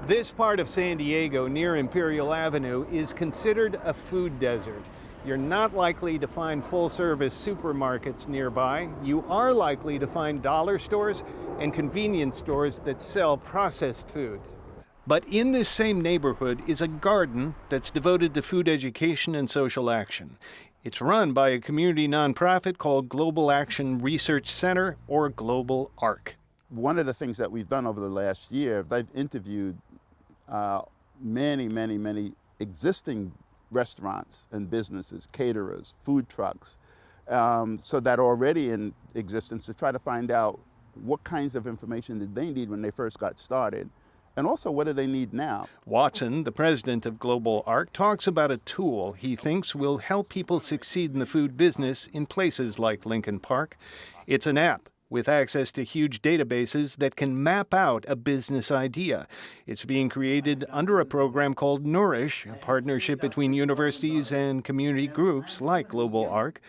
This part of San Diego, near Imperial Avenue, is considered a food desert. You're not likely to find full-service supermarkets nearby. You are likely to find dollar stores and convenience stores that sell processed food. But in this same neighborhood is a garden that's devoted to food education and social action. It's run by a community nonprofit called Global Action Research Center, or Global ARC. One of the things that we've done over the last year, they've interviewed many existing restaurants and businesses, caterers, food trucks, so that are already in existence, to try to find out what kinds of information did they need when they first got started, and also what do they need now. Watson, the president of Global ARC, talks about a tool he thinks will help people succeed in the food business in places like Lincoln Park. It's an app with access to huge databases that can map out a business idea. It's being created under a program called NOURISH, a partnership between universities and community groups like Global ARC.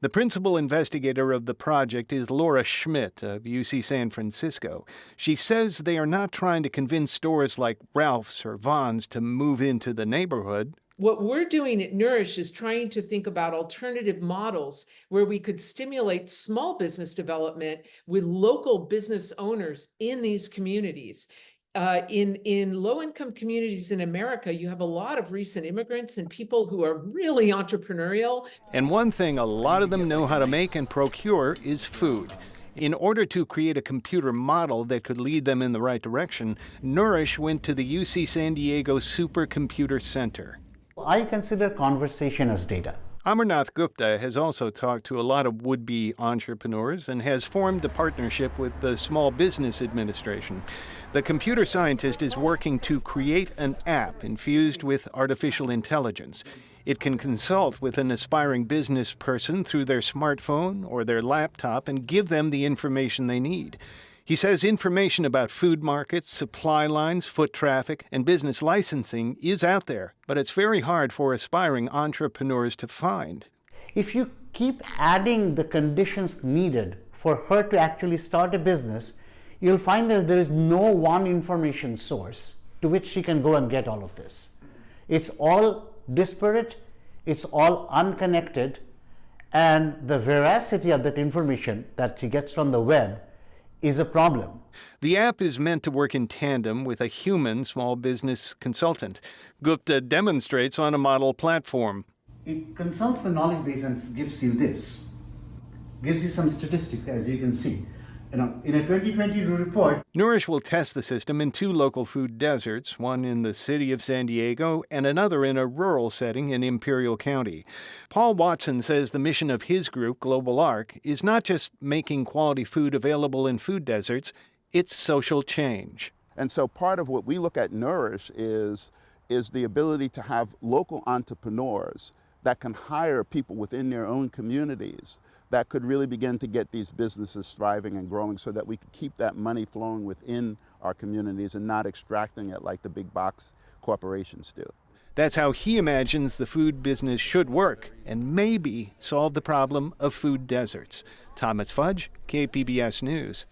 The principal investigator of the project is Laura Schmidt of UC San Francisco. She says they are not trying to convince stores like Ralph's or Vons to move into the neighborhood. What we're doing at Nourish is trying to think about alternative models where we could stimulate small business development with local business owners in these communities. In low-income communities in America, you have a lot of recent immigrants and people who are really entrepreneurial. And one thing a lot of them know how to make and procure is food. In order to create a computer model that could lead them in the right direction, Nourish went to the UC San Diego Supercomputer Center. I consider conversation as data. Amarnath Gupta has also talked to a lot of would-be entrepreneurs and has formed a partnership with the Small Business Administration. The computer scientist is working to create an app infused with artificial intelligence. It can consult with an aspiring business person through their smartphone or their laptop and give them the information they need. He says information about food markets, supply lines, foot traffic, and business licensing is out there, but it's very hard for aspiring entrepreneurs to find. If you keep adding the conditions needed for her to actually start a business, you'll find that there is no one information source to which she can go and get all of this. It's all disparate, it's all unconnected, and the veracity of that information that she gets from the web is a problem. The app is meant to work in tandem with a human small business consultant. Gupta demonstrates on a model platform. It consults the knowledge base and gives you this. Gives you some statistics, as you can see. In a 2020 report, Nourish will test the system in 2 local food deserts, one in the city of San Diego and another in a rural setting in Imperial County. Paul Watson says the mission of his group, Global ARC, is not just making quality food available in food deserts, it's social change. And so part of what we look at Nourish is the ability to have local entrepreneurs that can hire people within their own communities that could really begin to get these businesses thriving and growing, so that we can keep that money flowing within our communities and not extracting it like the big box corporations do. That's how he imagines the food business should work and maybe solve the problem of food deserts. Thomas Fudge, KPBS News.